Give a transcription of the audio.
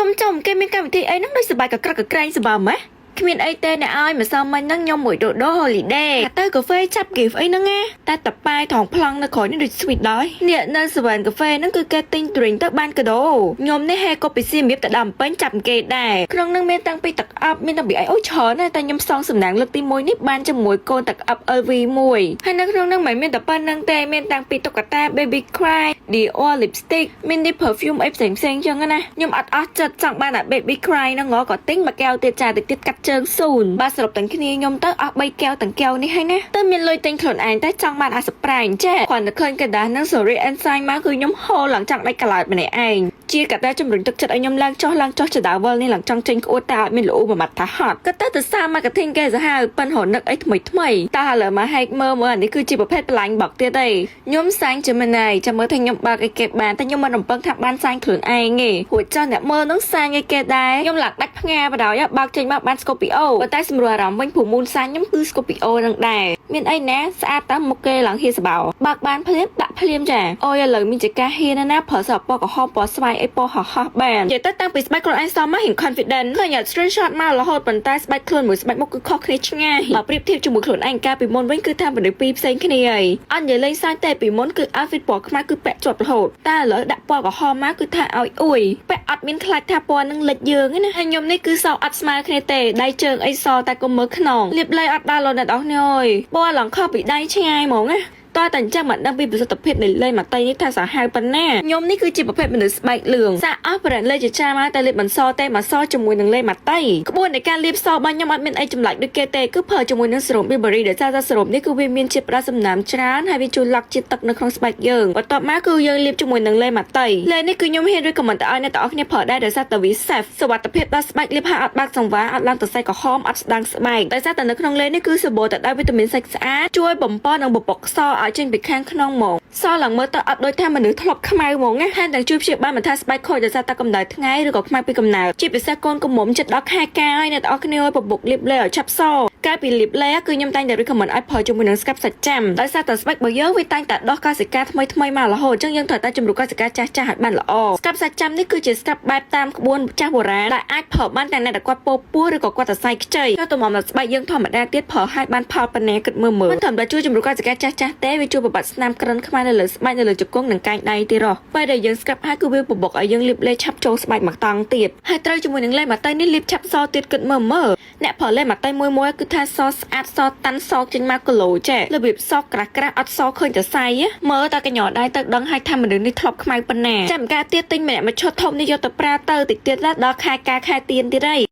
ចំគេមានកម្មវិធីអីហ្នឹងដូចសប្បាយកក្រឹកកក្រែងសប្បាយម៉េះគ្មានអីទេអ្នកឲ្យម្សិលមិញហ្នឹងខ្ញុំមួយដូដូ holiday ទៅកាហ្វេចាប់ gift អីហ្នឹងណាតែតប៉ាយថងប្លង់នៅក្រោយនេះដូច sweet ដែរនេះនៅ7 កាហ្វេហ្នឹងគឺគេទិញ drink ទៅបានកាដូខ្ញុំនេះហេកូពីសៀមរៀបទៅដល់ពេញចាប់គេដែរក្នុងហ្នឹងមានតាំងពីទឹកអប់មានតាំងពីអីអូច្រើនណាស់តែខ្ញុំសងសំណាងលើកទី1នេះបានជាមួយកូនទឹកអប់ LV មួយហើយនៅក្នុងហ្នឹងមិនមែនតែប៉ុណ្្នឹងទេមានតាំងពីតុក្កតា baby cry Dior lipstick មាន perfume អីផ្សេងៗចឹងណាខ្ញុំអត់អស់ចិត្តចង់បានតែ baby cry ហ្នឹងក៏ទិញមួយកែវទៀតចាតិចទៀតកាត់ជើងស៊ូនបាទសរុបទាំងគ្នាខ្ញុំទៅអស់3កែវទាំងកែវនេះហើយណាទៅមានលុយទិញខ្លួនឯងតែចង់បានអាសប្រែងចេះគ្រាន់តែឃើញកដាស់នឹង sorry and sign មកគឺខ្ញុំហូរឡើងចង់ដាច់កឡោតម្នាក់ឯងជាកតាជំរុញទឹកចិត្តឲ្យខ្ញុំឡើងចុះចដាវលនេះឡើងចង់ចេញក្អួតតែអត់មានលូមួយម៉ាត់ថាហត់ក៏ទៅសារ marketing គេសាហាវប៉ិនរនឹកអីថ្មីតែឥឡូវមកហែកមើលអានេះគឺជាប្រភេទបលាញ់បកទៀតទេខ្ញុំសាញ់ជាមួយណៃចាំមើលថាខ្ញុំបើកអីគេបានតែខ្ញុំមិនរំពឹងថាបានសាញ់ខ្លួនឯងទេព្រោះចង់អ្នកមើលនឹងសាញ់អីគេដែរខ្ញុំឡើងដាច់ផ្ងាបដ ដោយបើកចេញមកបាន Scorpio ប៉ុន្តែសម្រួលអារម្មណ៍វិញព្រោះមូនសាញ់ខ្ញុំគឺ Scorpio នឹងដែរមានអីណាស្អាតតាមមុខគេឡើងហៀសបោបើកបានភ្លាមដាក់ភ្លាមចាអូយឥឡូវមានចការហ៊ានណាប្រើសពណ៌ក្រហមពណ៌ស្វាយអីពណ៌ហោះបាននិយាយទៅតាំងពីស្បែកខ្លួនឯងសមមករៀង confident ឃើញ screenshot មករហូតប៉ុន្តែស្បែកខ្លួនមួយស្បែកមុខគឺខុសគ្នាឆ្ងាយបើប្រៀបធៀបជាមួយខ្លួនឯងកាលពីមុនវិញគឺថាមនុស្សពីរផ្សេងគ្នាហើយអត់និយាយលេងសើចតែពីមុនគឺ outfit ពណ៌ខ្មៅគឺពាក់ជាប់រហូតតែឥឡូវដាក់ពណ៌ក្រហមមកគឺថាឲ្យអួយពាក់អត់មានខ្លាចថាពណ៌នឹងលិចយើងណាហើយខ្ញុំនេះគឺសអត់ស្មើគ្នាទេដៃជើងអីសតែកុំមើលខ្នងលាបឡៃអត់ដល់លោកអ្នកនរគ្នាអើយពណ៌ឡើងខុសពីដៃឆ្ងាយហ្មងណាតើតែអញ្ចឹងមិនដឹងពីប្រសិទ្ធភាពនៃលេខម៉ាតៃនេះថាសាហាវប៉ុណ្ណាខ្ញុំនេះគឺជាប្រភេទមនុស្សស្បែកលឿងសាអស់ប្រេនលេខជាច្រើនមកតែលេបបន្សតែមកសជាមួយនឹងលេខម៉ាតៃក្បួននៃការលាបសរបស់ខ្ញុំអត់មានអីចម្លែកដូចគេទេគឺប្រើជាមួយនឹងសេរ៉ូម Burberry ដែលថាសេរ៉ូមនេះគឺវាមានជាតិផ្ដល់សំណើមច្រើនហើយវាជួយឡុកជាតិទឹកនៅក្នុងស្បែកយើងបន្ទាប់មកគឺយើងលាបជាមួយនឹងលេខម៉ាតៃលេខនេះគឺខ្ញុំហ៊ាន recommend ឲ្យអ្នកទាំងអស់គ្នាប្រើដែរដោយសារតែវា safe សុវត្ថិភាពដល់ស្បែកលាបហើយអត់បាក់សង្វារអត់ឡើងសរសៃក្រហមអត់ស្ដាងស្បែកដោយសារតែនៅក្នុងលេខនេះគឺសម្បូរទៅដោយវីតាមីនសាច់ស្អាតជួយបំប៉ននិងបំពុកសឲ្យចេញពីខាងក្នុងមកសឡើងមើលទៅអត់ដូចថាមនុស្សធ្លាប់ខ្មៅហ្មងណាហើយទាំងជួយព្យាបាលមិនថាស្បែកខូចដោយសារតែកម្ដៅថ្ងៃឬក៏ខ្មៅពីកំណើតជាពិសេសកូនកំមុំចិត្តដល់ខែកាហើយអ្នកទាំងអស់គ្នាឲ្យបបុកលាបលេឲ្យឆាប់សកាលពីលាបលេគឺខ្ញុំតែងតែ recommend ឲ្យប្រើជាមួយនឹងស្កាប់សាច់ចាំដោយសារតែស្បែករបស់យើងវាតែងតែដោះកោសិកាថ្មីមករហូតអញ្ចឹងយើងត្រូវតែជំរុញកោសិកាចាស់ឲ្យបានល្អស្កាប់សាច់ចាំនេះគឺជាស្កាប់បែបតាមក្បួនចាស់បុរាណដែលអាចប្រើបានទាំងអ្នកដែលគាត់ពោពោះឬក៏គាត់សរសៃខ្ចីទៅទៅមកស្បែកយើងធម្មតាទៀតប្រើឲ្យបានផលប៉ុណ្ណេះគិតមើលមិនធម្មតាជួយជំរុញកោសិកាចាស់ទេវាជួយបំបត្តិស្នាមក្រិនខ្មៅនៅលើស្បែកនៅលើជង្គង់និងកែងដៃទៀតរស់ពេលដែលយើងស្កាប់ហើយគឺវាបបុកឲ្យយើងលាបលេឆាប់ចូលស្បែកមកតង់ទៀតហើយត្រូវជាមួយនឹងលេម៉ាតៃនេះលាបឆាប់សទៀតគិតមើលអ្នកប្រើលេម៉ាតៃមួយគឺថាសស្អាតសតាន់សចេញមកគីឡូចេះរបៀបសក្រាស់អត់សឃើញតែសៃមើលតែកញ្ញោដៃទៅដឹងឲ្យថាមនុស្សនេះធ្លាប់ខ្មៅប៉ុណ្ណាចាំការទៀតទិញម្នាក់មកឈុតធំនេះយកទៅប្រើទៅតិចទៀតដល់ខែការខែទៀនទៀតហើយ